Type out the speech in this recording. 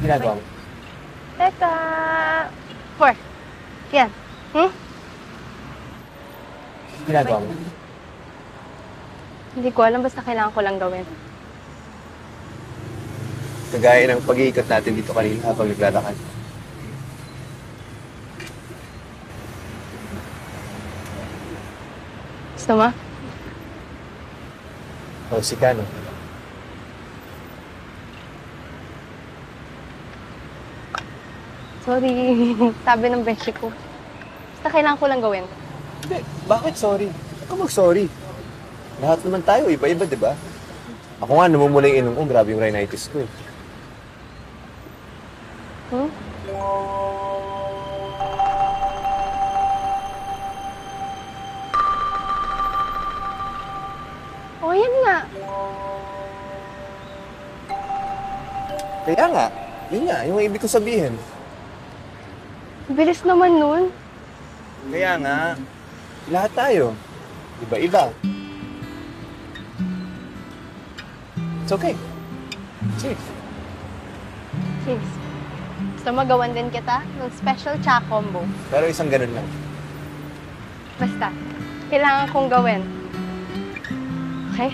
Ginagawa mo? Teka. 4. Yan. Ginagawa mo? Hindi ko alam, basta kailangan ko lang gawin. Kagaya ng pag-iikot natin dito kanina habang naglalakad. Gusto mo? O, si Kano. Sorry. Sabi ng beshi ko. Basta kailangan ko lang gawin. Hindi, bakit sorry? Huwag ka mag-sorry. Lahat naman tayo, iba-iba, di ba? Ako nga, namumula yung inom ko. Grabe yung rhinitis ko eh. O, yan nga. Kaya nga, yun nga, yung ibig ko sabihin. Bilis naman nun. Kaya nga, lahat tayo. Iba-iba. It's okay. Cheers. Cheers. Gusto magawan din kita ng special cha combo. Pero isang ganun lang. Basta, kailangan kong gawin. Okay?